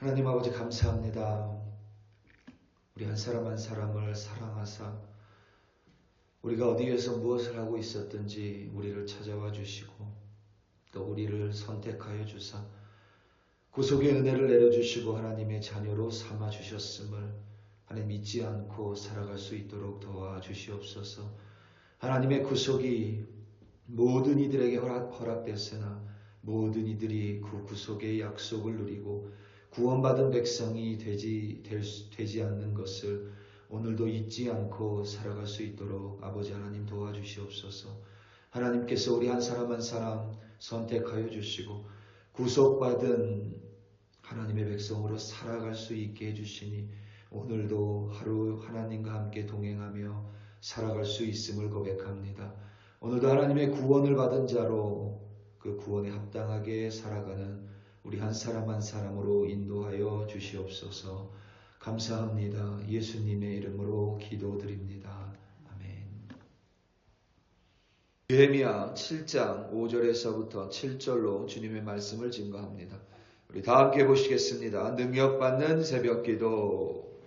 하나님 아버지 감사합니다. 우리 한 사람 한 사람을 사랑하사 우리가 어디에서 무엇을 하고 있었든지 우리를 찾아와 주시고 또 우리를 선택하여 주사 구속의 은혜를 내려주시고 하나님의 자녀로 삼아 주셨음을 하나님 잊지 않고 살아갈 수 있도록 도와주시옵소서. 하나님의 구속이 모든 이들에게 허락됐으나 모든 이들이 그 구속의 약속을 누리고 구원받은 백성이 되지 않는 것을 오늘도 잊지 않고 살아갈 수 있도록 아버지 하나님 도와주시옵소서. 하나님께서 우리 한 사람 한 사람 선택하여 주시고 구속받은 하나님의 백성으로 살아갈 수 있게 해주시니 오늘도 하루 하나님과 함께 동행하며 살아갈 수 있음을 고백합니다. 오늘도 하나님의 구원을 받은 자로 그 구원에 합당하게 살아가는 우리 한 사람 한 사람으로 인도하여 주시옵소서. 감사합니다. 예수님의 이름으로 기도드립니다. 아멘. 느헤미야 7장 5절에서부터 7절로 주님의 말씀을 증거합니다. 우리 다 함께 보시겠습니다. 능력받는 새벽기도,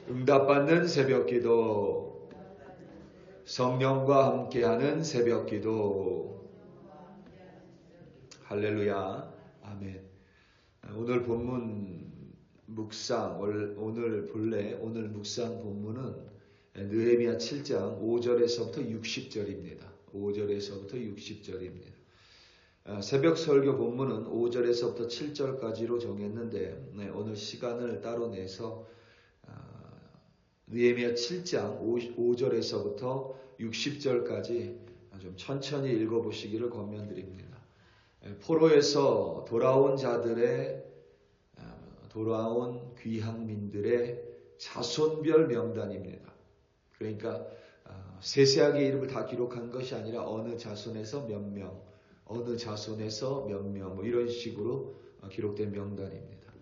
응답받는 새벽기도, 성령과 함께하는 새벽기도. 할렐루야. 아멘. 오늘 본문 묵상, 오늘 묵상 본문은 느헤미야 7장 5절에서부터 60절입니다. 5절에서부터 60절입니다. 새벽 설교 본문은 5절에서부터 7절까지로 정했는데 오늘 시간을 따로 내서 느헤미야 7장 5절에서부터 60절까지 좀 천천히 읽어보시기를 권면드립니다. 포로에서 돌아온 귀향민들의 자손별 명단입니다. 그러니까 세세하게 이름을 다 기록한 것이 아니라 어느 자손에서 몇 명, 어느 자손에서 몇 명, 이런 식으로 기록된 명단입니다.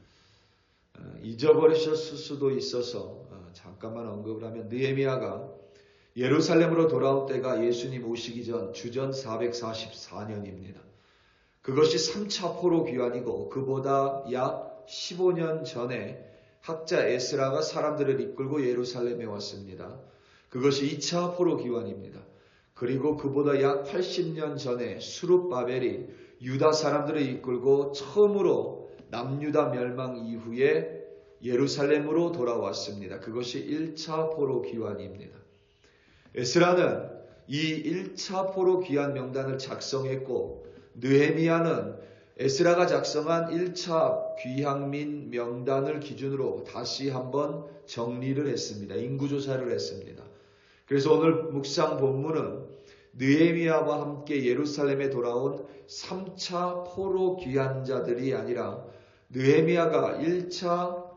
잊어버리셨을 수도 있어서 잠깐만 언급을 하면 느헤미야가 예루살렘으로 돌아올 때가 예수님 오시기 전 주전 444년입니다. 그것이 3차 포로 귀환이고 그보다 약 15년 전에 학자 에스라가 사람들을 이끌고 예루살렘에 왔습니다. 그것이 2차 포로 귀환입니다. 그리고 그보다 약 80년 전에 수룹바벨이 유다 사람들을 이끌고 처음으로 남유다 멸망 이후에 예루살렘으로 돌아왔습니다. 그것이 1차 포로 귀환입니다. 에스라는 이 1차 포로 귀환 명단을 작성했고 느헤미야는 에스라가 작성한 1차 귀향민 명단을 기준으로 다시 한번 정리를 했습니다. 인구조사를 했습니다. 그래서 오늘 묵상 본문은 느헤미야와 함께 예루살렘에 돌아온 3차 포로 귀환자들이 아니라 느헤미야가 1차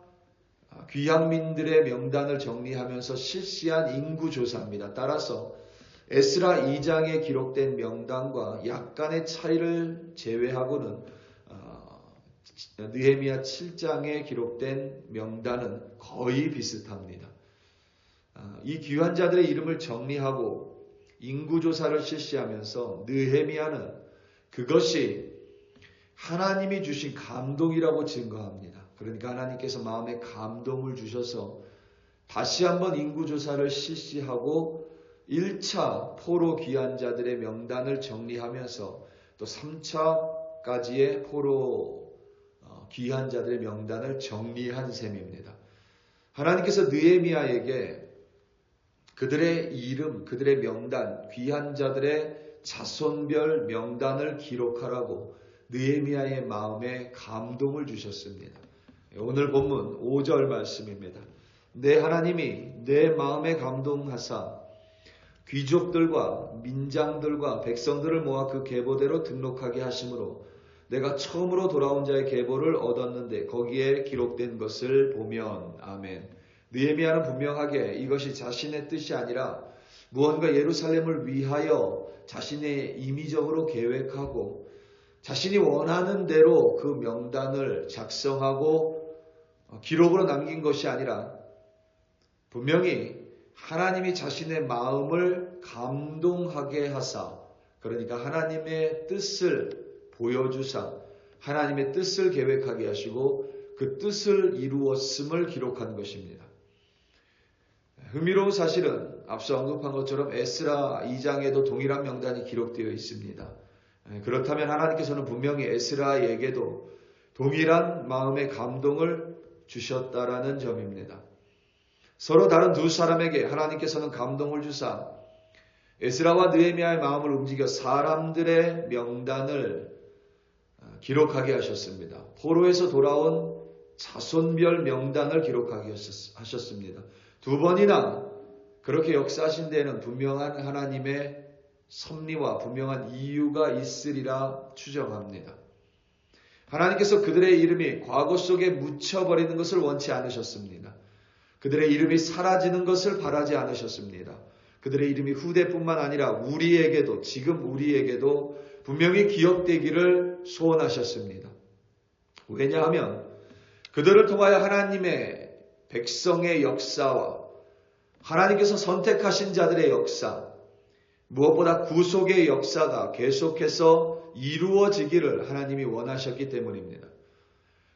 귀향민들의 명단을 정리하면서 실시한 인구조사입니다. 따라서 에스라 2장에 기록된 명단과 약간의 차이를 제외하고는 느헤미야 7장에 기록된 명단은 거의 비슷합니다. 이 귀환자들의 이름을 정리하고 인구조사를 실시하면서 느헤미야는 그것이 하나님이 주신 감동이라고 증거합니다. 그러니까 하나님께서 마음에 감동을 주셔서 다시 한번 인구조사를 실시하고 1차 포로 귀환자들의 명단을 정리하면서 또 3차까지의 포로 귀환자들의 명단을 정리한 셈입니다. 하나님께서 느헤미야에게 그들의 이름, 그들의 명단, 귀환자들의 자손별 명단을 기록하라고 느헤미야의 마음에 감동을 주셨습니다. 오늘 본문 5절 말씀입니다. 내 하나님이 내 마음에 감동하사 귀족들과 민장들과 백성들을 모아 그 계보대로 등록하게 하심으로 내가 처음으로 돌아온 자의 계보를 얻었는데 거기에 기록된 것을 보면 아멘. 느헤미야는 분명하게 이것이 자신의 뜻이 아니라 무언가 예루살렘을 위하여 자신의 임의적으로 계획하고 자신이 원하는 대로 그 명단을 작성하고 기록으로 남긴 것이 아니라 분명히 하나님이 자신의 마음을 감동하게 하사, 그러니까 하나님의 뜻을 보여주사 하나님의 뜻을 계획하게 하시고 그 뜻을 이루었음을 기록한 것입니다. 흥미로운 사실은 앞서 언급한 것처럼 에스라 2장에도 동일한 명단이 기록되어 있습니다. 그렇다면 하나님께서는 분명히 에스라에게도 동일한 마음의 감동을 주셨다라는 점입니다. 서로 다른 두 사람에게 하나님께서는 감동을 주사 에스라와 느헤미야의 마음을 움직여 사람들의 명단을 기록하게 하셨습니다. 포로에서 돌아온 자손별 명단을 기록하게 하셨습니다. 두 번이나 그렇게 역사하신 데에는 분명한 하나님의 섭리와 분명한 이유가 있으리라 추정합니다. 하나님께서 그들의 이름이 과거 속에 묻혀버리는 것을 원치 않으셨습니다. 그들의 이름이 사라지는 것을 바라지 않으셨습니다. 그들의 이름이 후대뿐만 아니라 우리에게도 지금 우리에게도 분명히 기억되기를 소원하셨습니다. 왜냐하면 그들을 통하여 하나님의 백성의 역사와 하나님께서 선택하신 자들의 역사, 무엇보다 구속의 역사가 계속해서 이루어지기를 하나님이 원하셨기 때문입니다.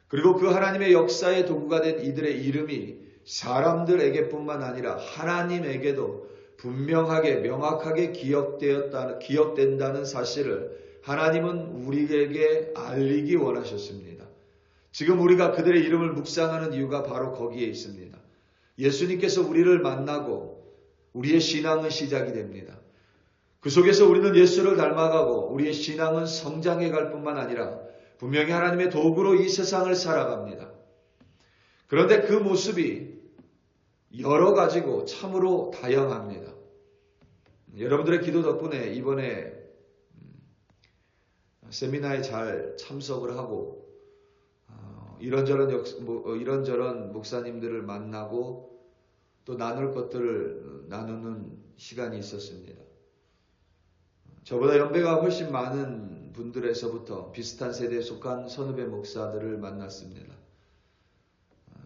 그리고 그 하나님의 역사의 도구가 된 이들의 이름이 사람들에게뿐만 아니라 하나님에게도 분명하게 명확하게 기억된다는 사실을 하나님은 우리에게 알리기 원하셨습니다. 지금 우리가 그들의 이름을 묵상하는 이유가 바로 거기에 있습니다. 예수님께서 우리를 만나고 우리의 신앙은 시작이 됩니다. 그 속에서 우리는 예수를 닮아가고 우리의 신앙은 성장해 갈 뿐만 아니라 분명히 하나님의 도구로 이 세상을 살아갑니다. 그런데 그 모습이 여러 가지고 참으로 다양합니다. 여러분들의 기도 덕분에 이번에 세미나에 잘 참석을 하고 이런저런 목사님들을 만나고 또 나눌 것들을 나누는 시간이 있었습니다. 저보다 연배가 훨씬 많은 분들에서부터 비슷한 세대에 속한 선후배 목사들을 만났습니다.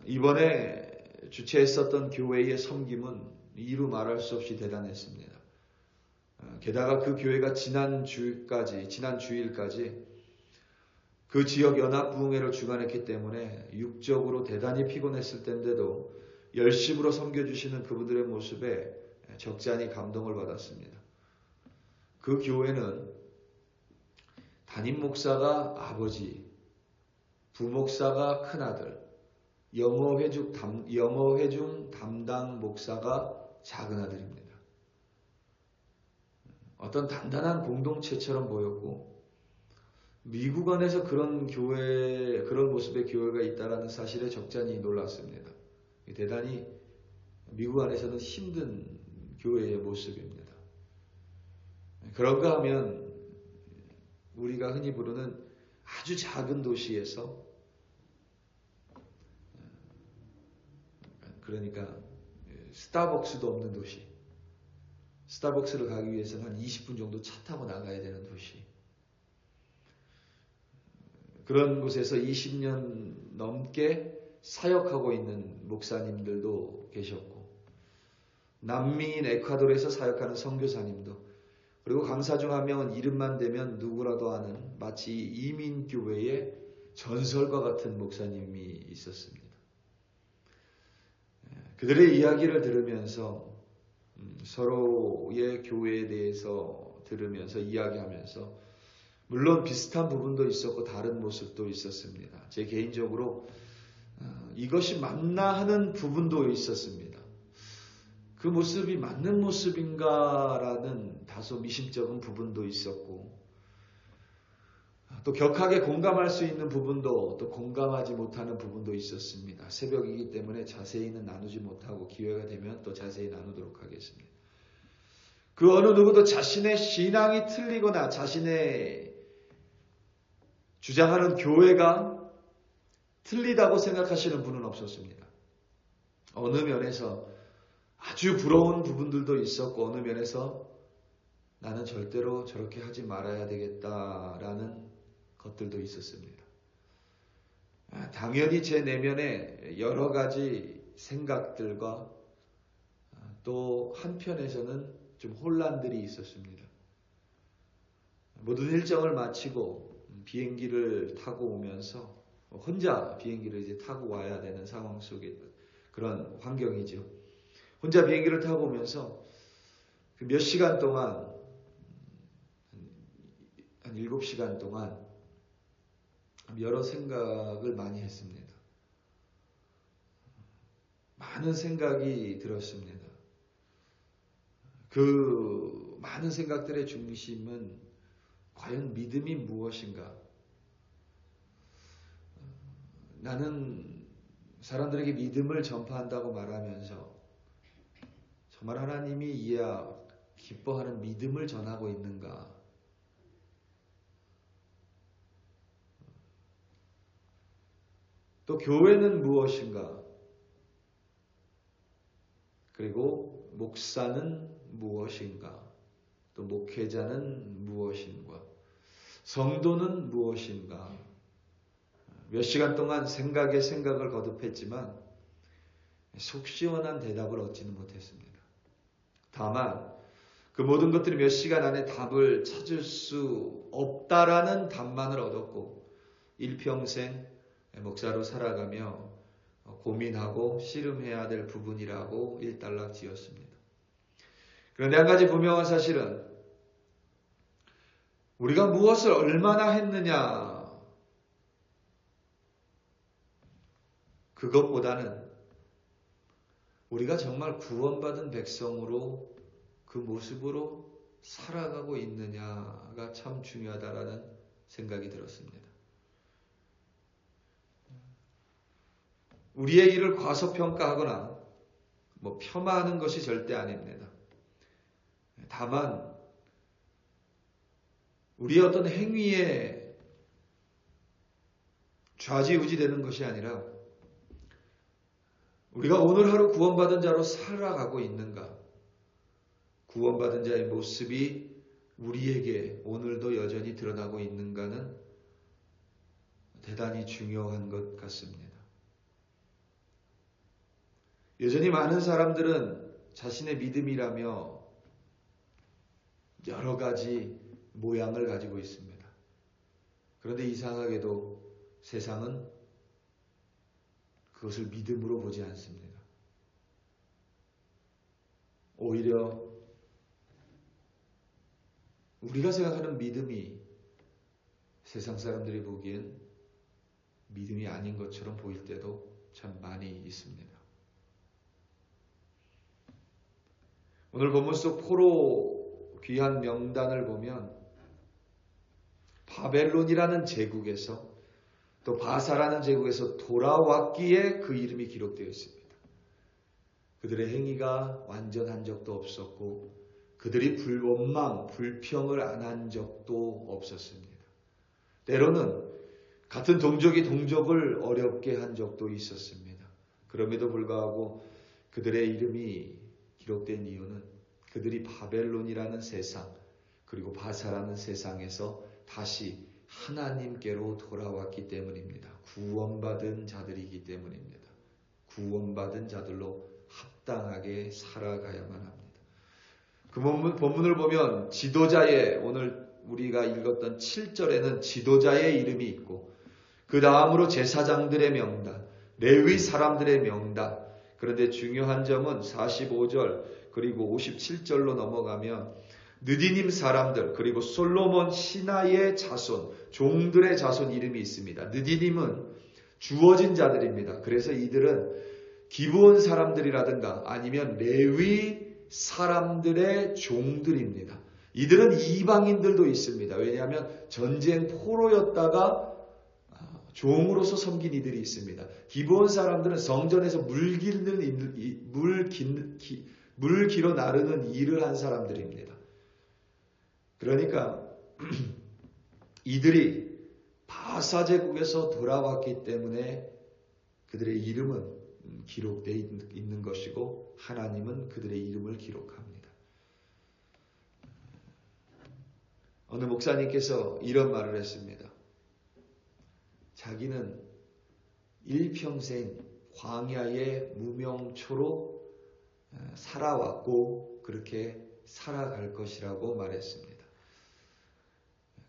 이번에 주최했었던 교회의 섬김은 이루 말할 수 없이 대단했습니다. 게다가 그 교회가 지난 주일까지 그 지역 연합부흥회를 주관했기 때문에 육적으로 대단히 피곤했을 텐데도 열심으로 섬겨주시는 그분들의 모습에 적잖이 감동을 받았습니다. 그 교회는 담임 목사가 아버지, 부목사가 큰아들, 영어회중 담당 목사가 작은아들입니다. 어떤 단단한 공동체처럼 보였고 미국 안에서 그런 모습의 교회가 있다는 사실에 적잖이 놀랐습니다. 대단히 미국 안에서는 힘든 교회의 모습입니다. 그런가 하면 우리가 흔히 부르는 아주 작은 도시에서 그러니까 스타벅스도 없는 도시, 스타벅스를 가기 위해서는 한 20분 정도 차 타고 나가야 되는 도시, 그런 곳에서 20년 넘게 사역하고 있는 목사님들도 계셨고 남미인 에콰도르에서 사역하는 선교사님도, 그리고 강사 중 한 명은 이름만 대면 누구라도 아는 마치 이민교회의 전설과 같은 목사님이 있었습니다. 그들의 이야기를 들으면서 서로의 교회에 대해서 들으면서 이야기하면서 물론 비슷한 부분도 있었고 다른 모습도 있었습니다. 제 개인적으로 이것이 맞나 하는 부분도 있었습니다. 그 모습이 맞는 모습인가라는 다소 미심쩍은 부분도 있었고 또 격하게 공감할 수 있는 부분도 또 공감하지 못하는 부분도 있었습니다. 새벽이기 때문에 자세히는 나누지 못하고 기회가 되면 또 자세히 나누도록 하겠습니다. 그 어느 누구도 자신의 신앙이 틀리거나 자신의 주장하는 교회가 틀리다고 생각하시는 분은 없었습니다. 어느 면에서 아주 부러운 부분들도 있었고 어느 면에서 나는 절대로 저렇게 하지 말아야 되겠다라는 것들도 있었습니다. 당연히 제 내면에 여러 가지 생각들과 또 한편에서는 좀 혼란들이 있었습니다. 모든 일정을 마치고 비행기를 타고 오면서 혼자 비행기를 이제 타고 와야 되는 상황 속에 그런 환경이죠. 혼자 비행기를 타고 오면서 그 몇 시간 동안, 한 7시간 동안 여러 생각을 많이 했습니다. 많은 생각이 들었습니다. 그 많은 생각들의 중심은 과연 믿음이 무엇인가? 나는 사람들에게 믿음을 전파한다고 말하면서 정말 하나님이 이해하 기뻐하는 믿음을 전하고 있는가? 또 교회는 무엇인가? 그리고 목사는 무엇인가? 또 목회자는 무엇인가? 성도는 무엇인가? 몇 시간 동안 생각에 생각을 거듭했지만 속 시원한 대답을 얻지는 못했습니다. 다만 그 모든 것들이 몇 시간 안에 답을 찾을 수 없다라는 답만을 얻었고 일평생 목사로 살아가며 고민하고 씨름해야 될 부분이라고 일단락 지었습니다. 그런데 한 가지 분명한 사실은 우리가 무엇을 얼마나 했느냐 그것보다는 우리가 정말 구원받은 백성으로 그 모습으로 살아가고 있느냐가 참 중요하다라는 생각이 들었습니다. 우리의 일을 과소평가하거나 폄하하는 것이 절대 아닙니다. 다만 우리의 어떤 행위에 좌지우지되는 것이 아니라 우리가 오늘 하루 구원받은 자로 살아가고 있는가? 구원받은 자의 모습이 우리에게 오늘도 여전히 드러나고 있는가는 대단히 중요한 것 같습니다. 여전히 많은 사람들은 자신의 믿음이라며 여러 가지 모양을 가지고 있습니다. 그런데 이상하게도 세상은 그것을 믿음으로 보지 않습니다. 오히려 우리가 생각하는 믿음이 세상 사람들이 보기엔 믿음이 아닌 것처럼 보일 때도 참 많이 있습니다. 오늘 본문 속 포로 귀한 명단을 보면 바벨론이라는 제국에서 또 바사라는 제국에서 돌아왔기에 그 이름이 기록되어 있습니다. 그들의 행위가 완전한 적도 없었고 그들이 원망, 불평을 안 한 적도 없었습니다. 때로는 같은 동족이 동족을 어렵게 한 적도 있었습니다. 그럼에도 불구하고 그들의 이름이 기록된 이유는 그들이 바벨론이라는 세상 그리고 바사라는 세상에서 다시 하나님께로 돌아왔기 때문입니다. 구원받은 자들이기 때문입니다. 구원받은 자들로 합당하게 살아가야만 합니다. 그 본문을 보면 지도자의 오늘 우리가 읽었던 7절에는 지도자의 이름이 있고 그 다음으로 제사장들의 명단, 레위 사람들의 명단. 그런데 중요한 점은 45절 그리고 57절로 넘어가면 느디님 사람들 그리고 솔로몬 신하의 자손, 종들의 자손 이름이 있습니다. 느디님은 주어진 자들입니다. 그래서 이들은 기브온 사람들이라든가 아니면 레위 사람들의 종들입니다. 이들은 이방인들도 있습니다. 왜냐하면 전쟁 포로였다가 종으로서 섬긴 이들이 있습니다. 기브온 사람들은 성전에서 물 길어 나르는 일을 한 사람들입니다. 그러니까 이들이 바사 제국에서 돌아왔기 때문에 그들의 이름은 기록되어 있는 것이고 하나님은 그들의 이름을 기록합니다. 어느 목사님께서 이런 말을 했습니다. 자기는 일평생 광야의 무명초로 살아왔고 그렇게 살아갈 것이라고 말했습니다.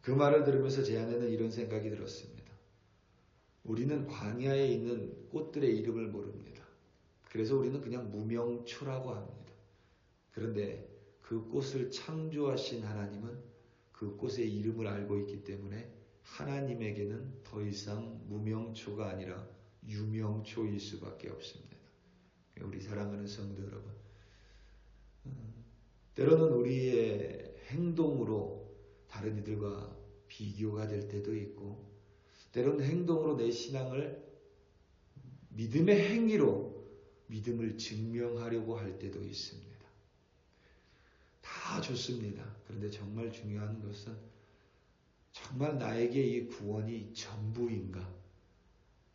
그 말을 들으면서 제 안에는 이런 생각이 들었습니다. 우리는 광야에 있는 꽃들의 이름을 모릅니다. 그래서 우리는 그냥 무명초라고 합니다. 그런데 그 꽃을 창조하신 하나님은 그 꽃의 이름을 알고 있기 때문에 하나님에게는 더 이상 무명초가 아니라 유명초일 수밖에 없습니다. 우리 사랑하는 성도 여러분, 때로는 우리의 행동으로 다른 이들과 비교가 될 때도 있고, 때로는 행동으로 내 신앙을 믿음의 행위로 믿음을 증명하려고 할 때도 있습니다. 다 좋습니다. 그런데 정말 중요한 것은 정말 나에게 이 구원이 전부인가?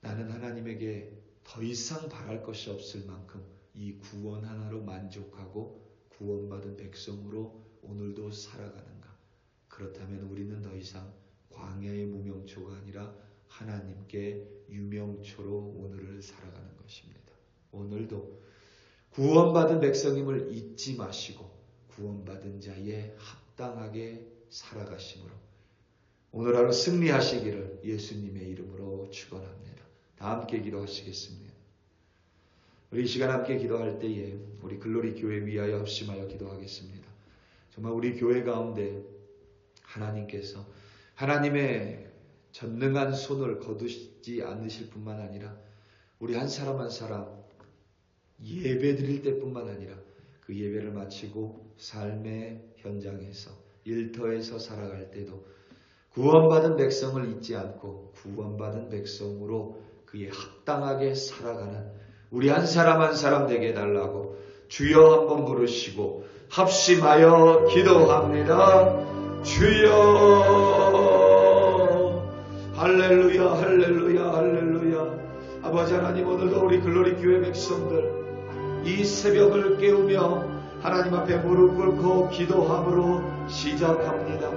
나는 하나님에게 더 이상 바랄 것이 없을 만큼 이 구원 하나로 만족하고 구원받은 백성으로 오늘도 살아가는가? 그렇다면 우리는 더 이상 광야의 무명초가 아니라 하나님께 유명초로 오늘을 살아가는 것입니다. 오늘도 구원받은 백성임을 잊지 마시고 구원받은 자에 합당하게 살아가심으로 오늘 하루 승리하시기를 예수님의 이름으로 축원합니다. 다 함께 기도하시겠습니다. 우리 이 시간 함께 기도할 때에 우리 글로리 교회 위하여 합심하여 기도하겠습니다. 정말 우리 교회 가운데 하나님께서 하나님의 전능한 손을 거두시지 않으실 뿐만 아니라 우리 한 사람 한 사람 예배 드릴 때뿐만 아니라 그 예배를 마치고 삶의 현장에서 일터에서 살아갈 때도 구원받은 백성을 잊지 않고 구원받은 백성으로 그에 합당하게 살아가는 우리 한 사람 한 사람 되게 해달라고 주여 한번 부르시고 합심하여 기도합니다. 주여 할렐루야 할렐루야 할렐루야. 아버지 하나님, 오늘도 우리 글로리 교회 백성들 이 새벽을 깨우며 하나님 앞에 무릎 꿇고 기도함으로 시작합니다.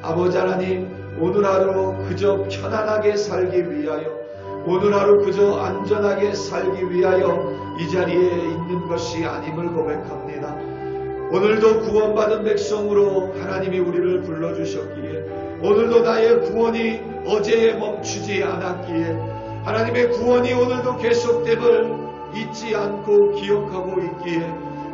아버지 하나님, 오늘 하루 그저 편안하게 살기 위하여, 오늘 하루 그저 안전하게 살기 위하여 이 자리에 있는 것이 아님을 고백합니다. 오늘도 구원받은 백성으로 하나님이 우리를 불러주셨기에, 오늘도 나의 구원이 어제에 멈추지 않았기에, 하나님의 구원이 오늘도 계속됨을 잊지 않고 기억하고 있기에,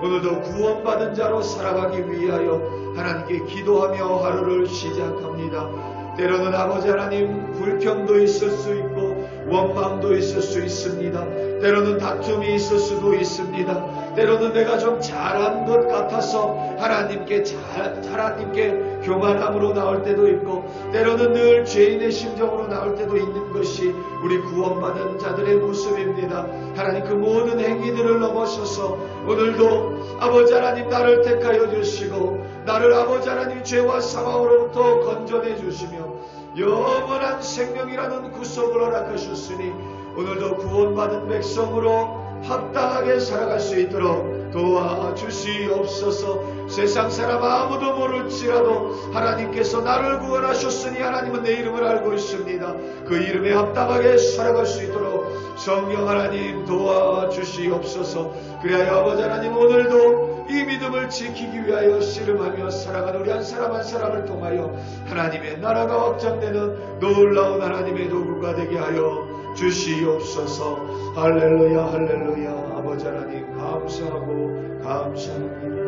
오늘도 구원받은 자로 살아가기 위하여 하나님께 기도하며 하루를 시작합니다. 때로는 아버지 하나님, 불평도 있을 수 있고 원망도 있을 수 있습니다. 때로는 다툼이 있을 수도 있습니다. 때로는 내가 좀 잘한 것 같아서 하나님께 교만함으로 나올 때도 있고, 때로는 늘 죄인의 심정으로 나올 때도 있는 것이 우리 구원받은 자들의 모습입니다. 하나님, 그 모든 행위들을 넘어서서 오늘도 아버지 하나님 나를 택하여 주시고 나를 아버지 하나님 죄와 사망으로부터 건져내 주시며 영원한 생명이라는 구속을 허락하셨으니 오늘도 구원받은 백성으로 합당하게 살아갈 수 있도록 도와주시옵소서. 세상 사람 아무도 모를지라도 하나님께서 나를 구원하셨으니 하나님은 내 이름을 알고 있습니다. 그 이름에 합당하게 살아갈 수 있도록 성령 하나님 도와주시옵소서. 그래야 아버지 하나님, 오늘도 이 믿음을 지키기 위하여 씨름하며 살아가는 우리 한 사람 한 사람을 통하여 하나님의 나라가 확장되는 놀라운 하나님의 도구가 되게 하여 주시옵소서. 할렐루야 할렐루야. 아버지 하나님 감사하고 감사합니다.